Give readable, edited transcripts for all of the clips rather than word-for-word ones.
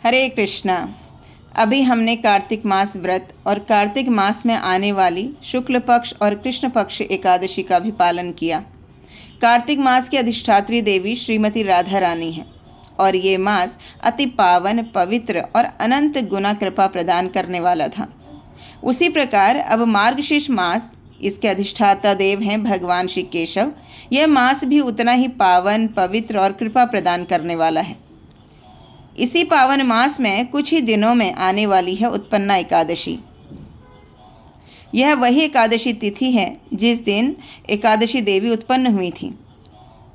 हरे कृष्णा। अभी हमने कार्तिक मास व्रत और कार्तिक मास में आने वाली शुक्ल पक्ष और कृष्ण पक्ष एकादशी का भी पालन किया। कार्तिक मास की अधिष्ठात्री देवी श्रीमती राधा रानी है और ये मास अति पावन, पवित्र और अनंत गुना कृपा प्रदान करने वाला था। उसी प्रकार अब मार्गशीर्ष मास, इसके अधिष्ठाता देव हैं भगवान श्री केशव। यह मास भी उतना ही पावन, पवित्र और कृपा प्रदान करने वाला है। इसी पावन मास में कुछ ही दिनों में आने वाली है उत्पन्ना एकादशी। यह वही एकादशी तिथि है जिस दिन एकादशी देवी उत्पन्न हुई थी।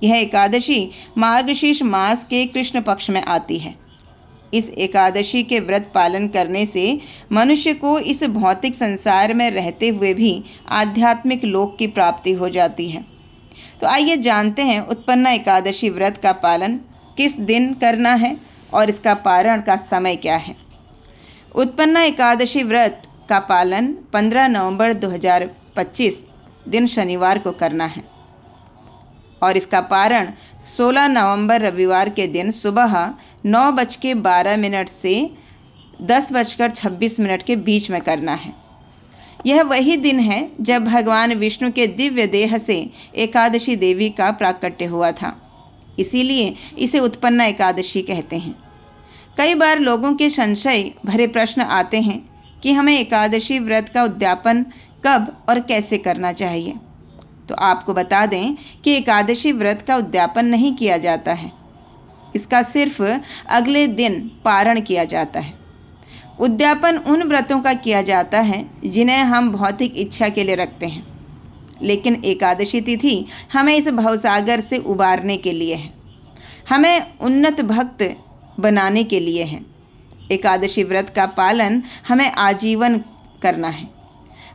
यह एकादशी मार्गशीर्ष मास के कृष्ण पक्ष में आती है। इस एकादशी के व्रत पालन करने से मनुष्य को इस भौतिक संसार में रहते हुए भी आध्यात्मिक लोक की प्राप्ति हो जाती है। तो आइए जानते हैं उत्पन्ना एकादशी व्रत का पालन किस दिन करना है और इसका पारण का समय क्या है। उत्पन्ना एकादशी व्रत का पालन 15 नवंबर 2025 दिन शनिवार को करना है और इसका पारण 16 नवंबर रविवार के दिन सुबह 9:12 से 10:26 के बीच में करना है। यह वही दिन है जब भगवान विष्णु के दिव्य देह से एकादशी देवी का प्राकट्य हुआ था, इसीलिए इसे उत्पन्ना एकादशी कहते हैं। कई बार लोगों के संशय भरे प्रश्न आते हैं कि हमें एकादशी व्रत का उद्यापन कब और कैसे करना चाहिए। तो आपको बता दें कि एकादशी व्रत का उद्यापन नहीं किया जाता है, इसका सिर्फ अगले दिन पारण किया जाता है। उद्यापन उन व्रतों का किया जाता है जिन्हें हम भौतिक इच्छा के लिए रखते हैं, लेकिन एकादशी तिथि हमें इस भवसागर से उबारने के लिए है, हमें उन्नत भक्त बनाने के लिए है। एकादशी व्रत का पालन हमें आजीवन करना है।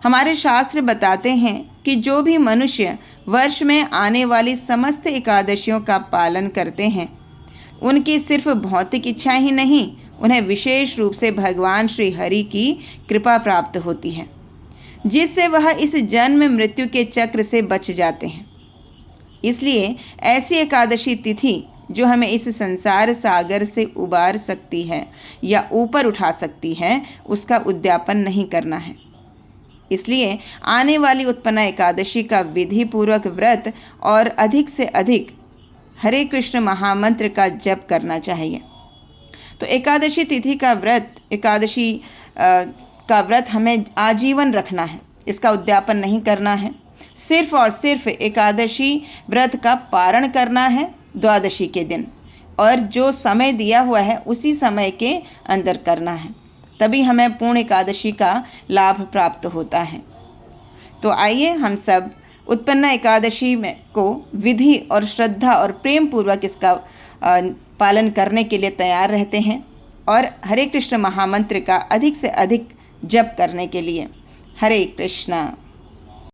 हमारे शास्त्र बताते हैं कि जो भी मनुष्य वर्ष में आने वाली समस्त एकादशियों का पालन करते हैं, उनकी सिर्फ भौतिक इच्छा ही नहीं, उन्हें विशेष रूप से भगवान श्री हरि की कृपा प्राप्त होती है, जिससे वह इस जन्म मृत्यु के चक्र से बच जाते हैं। इसलिए ऐसी एकादशी तिथि जो हमें इस संसार सागर से उबार सकती है या ऊपर उठा सकती है, उसका उद्यापन नहीं करना है। इसलिए आने वाली उत्पन्ना एकादशी का विधि पूर्वक व्रत और अधिक से अधिक हरे कृष्ण महामंत्र का जप करना चाहिए। तो एकादशी तिथि का व्रत, एकादशी का व्रत हमें आजीवन रखना है, इसका उद्यापन नहीं करना है। सिर्फ और सिर्फ एकादशी व्रत का पारण करना है द्वादशी के दिन, और जो समय दिया हुआ है उसी समय के अंदर करना है, तभी हमें पूर्ण एकादशी का लाभ प्राप्त होता है। तो आइए हम सब उत्पन्ना एकादशी में को विधि और श्रद्धा और प्रेम पूर्वक इसका पालन करने के लिए तैयार रहते हैं और हरे कृष्ण महामंत्र का अधिक से अधिक जप करने के लिए। हरे कृष्णा।